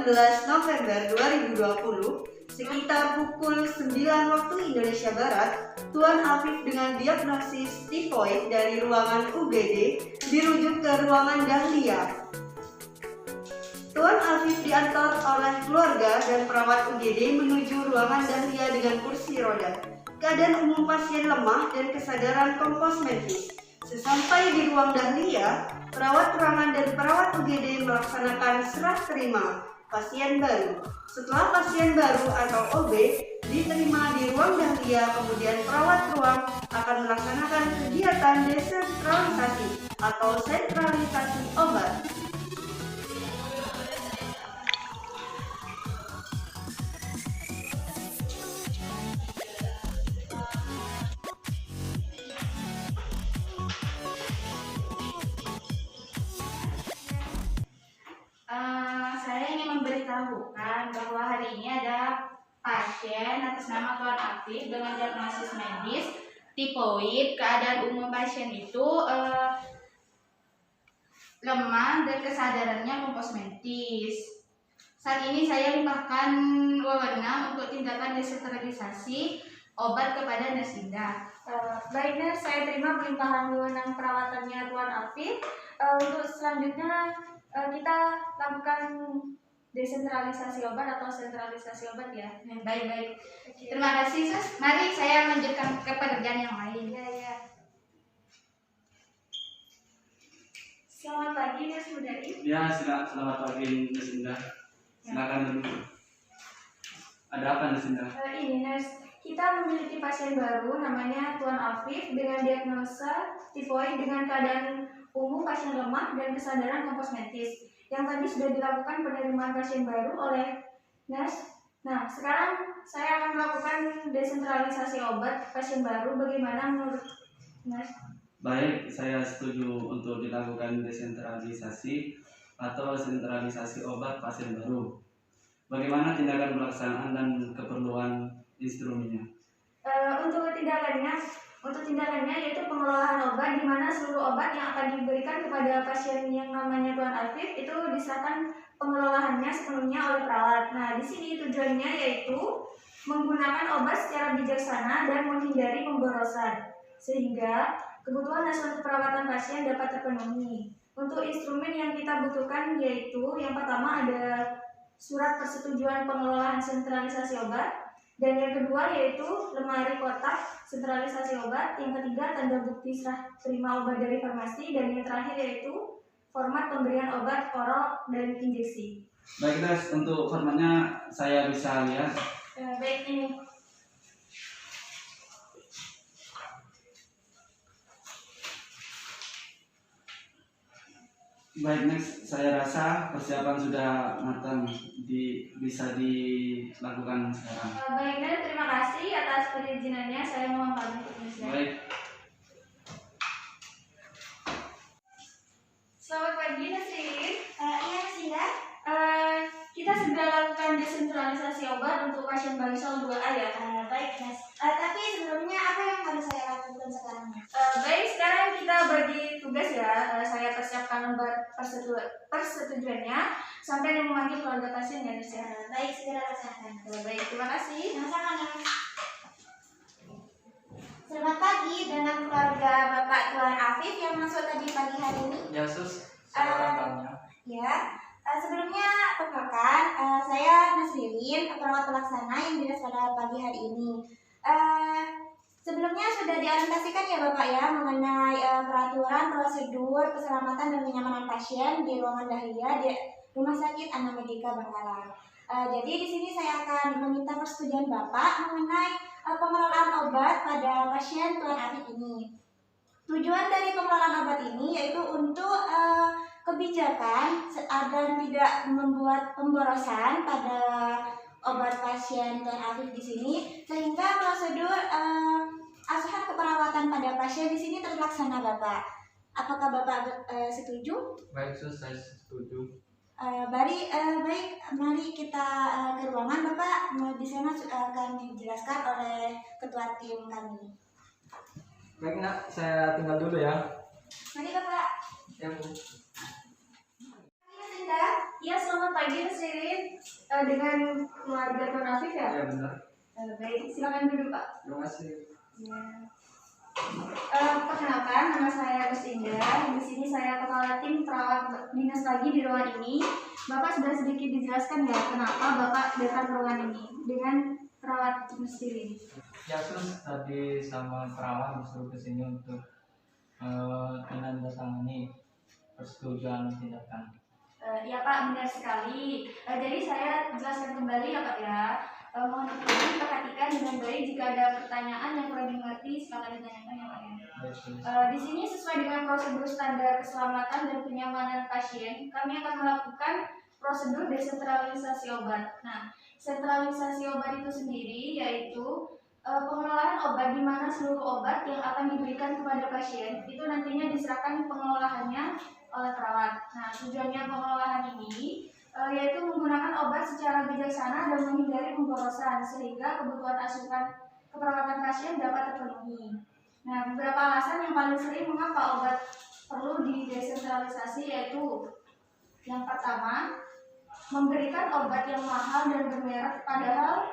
18 November 2020, sekitar pukul 9 waktu Indonesia Barat, Tuan Afif dengan diagnosis tifoid dari ruangan UGD dirujuk ke ruangan Dahlia. Tuan Afif diantar oleh keluarga dan perawat UGD menuju ruangan Dahlia dengan kursi roda. Keadaan umum pasien lemah dan kesadaran kompos mentis. Sesampai di ruang Dahlia, perawat ruangan dan perawat UGD melaksanakan serah terima pasien baru. Setelah pasien baru atau OB diterima di ruang Dahlia, kemudian perawat ruang akan melaksanakan kegiatan desentralisasi atau sentralisasi obat. Saya ingin memberitahukan bahwa hari ini ada pasien atas nama Tuan Afif dengan diagnosis medis tifoid. Keadaan umum pasien itu lemah dan kesadarannya kompos mentis. Saat ini saya limpahkan wewenang untuk tindakan desentralisasi obat kepada Nurse Indah. Baik Nurse, saya terima pelimpahan wewenang perawatannya Tuan Afif. Untuk selanjutnya kita lakukan desentralisasi obat atau sentralisasi obat ya. Baik. Terima kasih Sus. Mari saya lanjutkan ke pekerjaan yang lain. Ya. Selamat pagi Nurse Mudari. Ya, selamat pagi Nurse Indah. Silakan dulu. Ada apa Nurse Indah? Ini Nurse, kita memiliki pasien baru namanya Tuan Afif dengan diagnosa tifoid dengan keadaan umum pasien lemah dan kesadaran kompos mentis. Yang tadi sudah dilakukan penerimaan pasien baru oleh Nurse. Nah, sekarang saya akan melakukan desentralisasi obat pasien baru. Bagaimana menurut Nurse? Baik, saya setuju untuk dilakukan desentralisasi atau sentralisasi obat pasien baru. Bagaimana tindakan pelaksanaan dan keperluan instrumennya? Untuk tindakannya yaitu pengelolaan obat, di mana seluruh obat yang akan diberikan kepada pasien yang namanya Tuan Afif itu diserahkan pengelolaannya sepenuhnya oleh perawat. Nah, di sini tujuannya yaitu menggunakan obat secara bijaksana dan menghindari pemborosan, sehingga kebutuhan nasional perawatan pasien dapat terpenuhi. Untuk instrumen yang kita butuhkan yaitu yang pertama ada surat persetujuan pengelolaan sentralisasi obat, dan yang kedua yaitu lemari kotak sentralisasi obat, yang ketiga tanda bukti serah terima obat dari farmasi, dan yang terakhir yaitu format pemberian obat oral dan injeksi. Baik Nurse, untuk formatnya saya bisa lihat. Baik, ini. Baik Nurse, saya rasa persiapan sudah matang, bisa dilakukan sekarang. Baik Nurse, terima kasih atas perizinannya. Saya mohon pamit untuk Nurse. Baik. Selamat pagi Nurse. Iya Nurse Indah. Kita segera lakukan desentralisasi obat untuk pasien Barisol 2A ya. Baik Nurse. Tapi sebelumnya apa yang harus saya lakukan sekarang? Baik, sekarang kita bagi tugas ya. Saya persiapkan lembar persetujuannya sampai yang memanggil keluarga pasien ya Nurse. Baik, segera laksanakan. Baik, terima kasih. Sama-sama Nurse. Selamat pagi dengan keluarga Bapak Tuan Afif yang masuk tadi pagi hari ini. Ya Sus, silakan tanya. Ya, sebelumnya perkenalkan, saya Nasrilin, perawat pelaksana yang dinas pada pagi hari ini. Sebelumnya sudah diorientasikan ya Bapak ya mengenai peraturan, prosedur, keselamatan dan kenyamanan pasien di ruangan Dahlia di Rumah Sakit Anna Medika Bangkalan. Jadi di sini saya akan meminta persetujuan Bapak mengenai pengelolaan obat pada pasien Tuan Afif ini. Tujuan dari pengelolaan obat ini yaitu untuk kebijakan dan tidak membuat pemborosan pada obat pasien Tuan Afif di sini, sehingga prosedur asuhan keperawatan pada pasien di sini terlaksana Bapak. Apakah Bapak setuju? Baik Sus, saya setuju. Baik, mari kita ke ruangan Bapak. Di sana akan dijelaskan oleh ketua tim kami. Baik Nak, saya tinggal dulu ya. Mari Bapak. Ya Bu. Sinda. Iya, selamat pagi Mas Ririn. Dengan keluarga Tuan Afif ya? Ya benar. Baik, silakan duduk Pak. Terima kasih. Ya. Perkenalkan, nama saya Gus Indah. Di sini saya kepala tim perawat dinas pagi di ruangan ini. Bapak sudah sedikit dijelaskan ya kenapa Bapak datang ke ruangan ini dengan perawat Gus Ririn. Ya terus tadi sama perawat disuruh kesini untuk menandatangani persetujuan tindakan. Ya Pak, benar sekali. Jadi saya jelaskan kembali ya Pak ya. Mohon diperhatikan dengan baik jika ada pertanyaan yang kurang dimengerti silakan ditanyakan ya Pak ya. Di sini sesuai dengan prosedur standar keselamatan dan kenyamanan pasien, kami akan melakukan prosedur desentralisasi obat. Nah, sentralisasi obat itu sendiri yaitu pengelolaan obat di mana seluruh obat yang akan diberikan kepada pasien itu nantinya diserahkan pengelolaannya oleh perawat. Nah, tujuannya pengelolaan ini yaitu menggunakan obat secara bijaksana dan menghindari pemborosan sehingga kebutuhan asupan keperawatan pasien dapat terpenuhi. Nah, beberapa alasan yang paling sering mengapa obat perlu didesentralisasi yaitu yang pertama, memberikan obat yang mahal dan bermerek padahal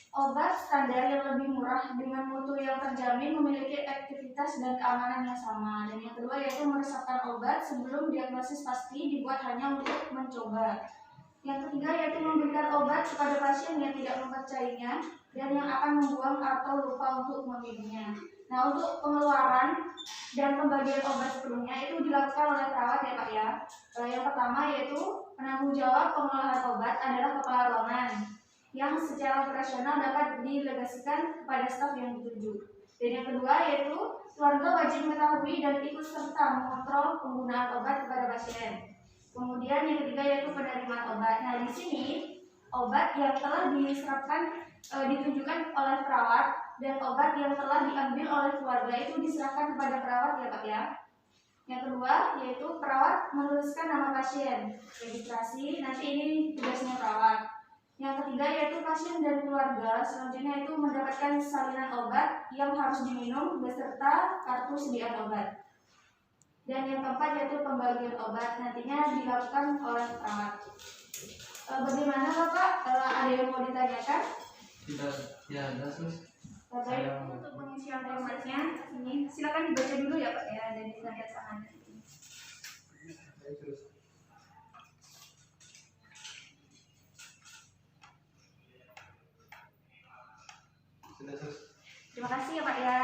obat standar yang lebih murah dengan mutu yang terjamin memiliki efektivitas dan keamanan yang sama. Dan yang kedua yaitu meresapkan obat sebelum diagnosis pasti dibuat hanya untuk mencoba. Yang ketiga yaitu memberikan obat kepada pasien yang tidak mempercayainya dan yang akan membuang atau lupa untuk meminumnya. Nah, untuk pengeluaran dan pembagian obat sepenuhnya itu dilakukan oleh perawat ya Pak ya. Yang pertama yaitu penanggung jawab pengelolaan obat adalah kepala ruangan yang secara operasional dapat didelegasikan kepada staf yang dituju. Dan yang kedua yaitu keluarga wajib mengetahui dan ikut serta mengontrol penggunaan obat kepada pasien. Kemudian yang ketiga yaitu penerimaan obat. Nah, di sini obat yang telah diserapkan ditunjukkan oleh perawat dan obat yang telah diambil oleh keluarga itu diserahkan kepada perawat ya Pak ya. Yang kedua yaitu perawat menuliskan nama pasien, registrasi, nanti ini tugasnya perawat. Yang ketiga yaitu pasien dan keluarga selanjutnya itu mendapatkan salinan obat yang harus diminum beserta kartu sediaan obat. Dan yang keempat yaitu pembagian obat nantinya dilakukan oleh perawat. Bagaimana Bapak? Ada yang mau ditanyakan? Tidak, ya ada terus. Baik, untuk pengisian formatnya ini silakan dibaca dulu ya Pak ya dan ditandatangan. Terus. Sudah terus. Terima kasih ya Pak ya.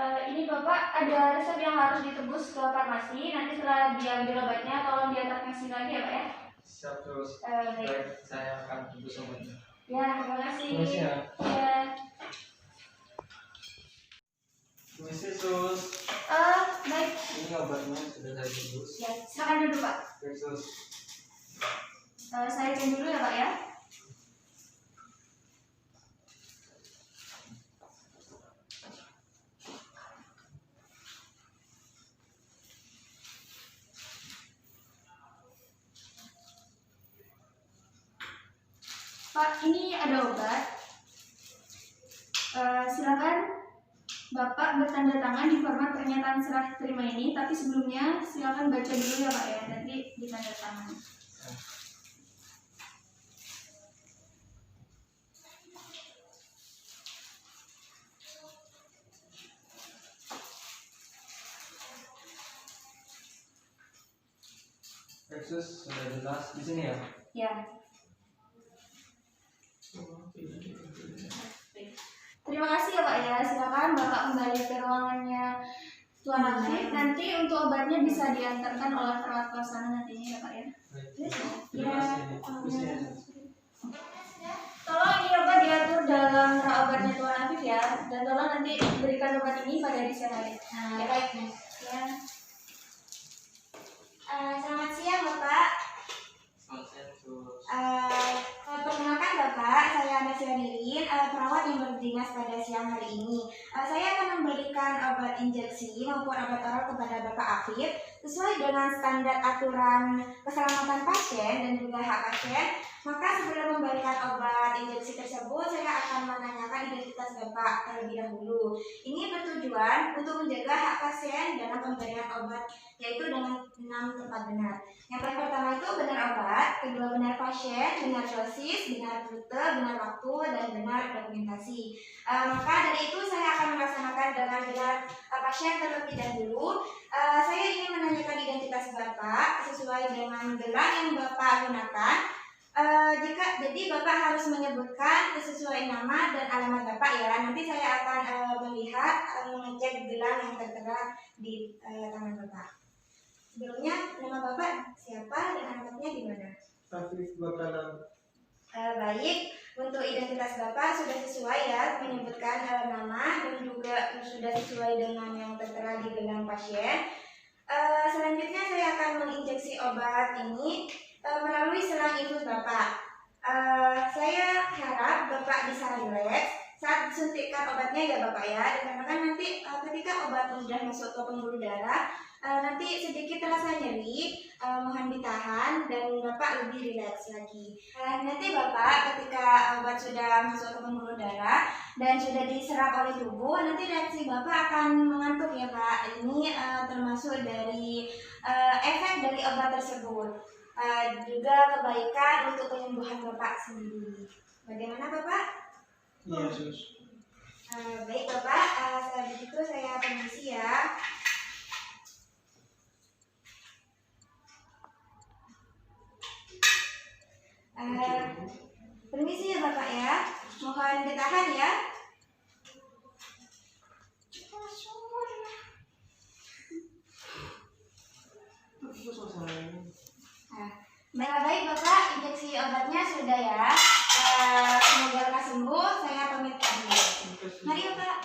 Ini Bapak ada resep yang harus ditebus ke farmasi. Nanti setelah diambil obatnya tolong diantarkan sini lagi ya Pak ya. Siap terus. Baik. Baik, saya akan tunggu obatnya. Ya, terima kasih. Terima kasih ya. Ya. Permisi sus. Baik. Ini obatnya sudah saya tebus. Ya, silakan duduk Pak. Baik sus. Saya cek dulu ya Pak ya. Pak, ini ada obat. Silakan Bapak bertanda tangan di format pernyataan serah terima ini. Tapi sebelumnya silakan baca dulu ya Pak ya. Nanti ditanda tangan. Baik sus, sudah jelas di sini ya. Ya. Terima kasih ya Pak ya. Silakan Bapak kembali ke ruangannya Tuan Afif. Nanti untuk obatnya bisa diantarkan oleh perawat pelaksana nantinya ya Pak ya. Baik. Terima kasih. Di sini. Tolong ini obat diatur dalam rak obatnya Tuan Afif ya. Dan tolong nanti berikan obat ini pada disenarit. Ya baik. Ya. Selamat siang Bapak. Selamat siang sus. Perkenalkan Bapak, saya Anasia Nirin, perawat yang berdinas pada siang hari ini. Saya akan memberikan obat injeksi maupun obat oral kepada Bapak Afif sesuai dengan standar aturan keselamatan pasien dan juga hak pasien. Maka sebelum memberikan obat injeksi tersebut, saya akan menanyakan identitas identitas Bapak terlebih dahulu. Ini bertujuan untuk menjaga hak pasien dalam pemberian obat, yaitu dengan 6 tempat benar. Yang pertama itu benar obat, kedua benar pasien, benar dosis, benar rute, benar waktu, dan benar dokumentasi. Maka dari itu saya akan melaksanakan dengan benar pasien terlebih dahulu. Saya ingin menanyakan identitas Bapak sesuai dengan gelang yang Bapak gunakan. Jadi Bapak harus menyebutkan sesuai nama dan alamat Bapak ya. Nanti saya akan melihat mengecek gelang yang tertera di tangan Bapak. Sebelumnya nama Bapak siapa dan alamatnya di mana? Afif Bakalan. Baik, untuk identitas Bapak sudah sesuai ya, menyebutkan nama dan juga sudah sesuai dengan yang tertera di gelang pasien. Selanjutnya saya akan menginjeksi obat ini melalui selang infus Bapak. Saya harap Bapak bisa rileks saat disuntikkan obatnya ya Bapak ya, dikarenakan nanti ketika obat sudah masuk ke pembuluh darah, nanti sedikit terasa nyeri, mohon ditahan dan Bapak lebih rileks lagi. Nanti Bapak ketika obat sudah masuk ke pembuluh darah dan sudah diserap oleh tubuh, nanti reaksi Bapak akan mengantuk ya Pak. Ini termasuk dari efek dari obat tersebut. Juga kebaikan untuk penyembuhan Bapak sendiri. Bagaimana Bapak? Iya, Sus. Baik Bapak, setelah begitu saya permisi ya. Permisi ya Bapak ya, mohon ditahan ya. Baik Bapak, injeksi obatnya sudah ya. Semoga lekas sembuh. Saya pamit dulu. Mari Bapak.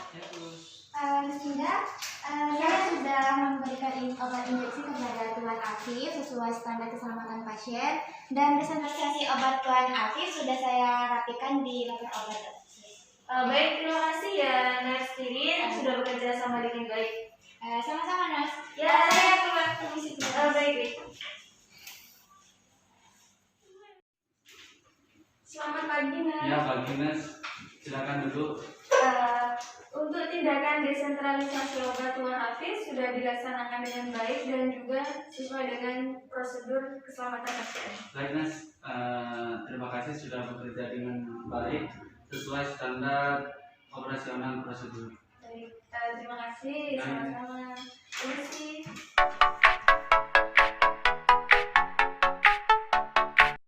Mas Dinda, saya sudah memberikan obat injeksi kepada Tuan Afif sesuai standar keselamatan pasien, dan presentasi obat Tuan Afif sudah saya rapikan di loker obat. Baik, terima kasih ya Nurse Tirin sudah bekerja sama dengan baik. Sama-sama Nurse. Ya. Saya keluar permisi dulu. Baik. Selamat pagi Nurse. Ya, pagi Nas. Silakan duduk. Untuk tindakan desentralisasi obat Tuan Afif sudah dilaksanakan dengan baik dan juga sesuai dengan prosedur keselamatan pasien. Baik Nas, terima kasih sudah bekerja dengan baik sesuai standar operasional prosedur. Baik, terima kasih. Sama-sama. Terima kasih.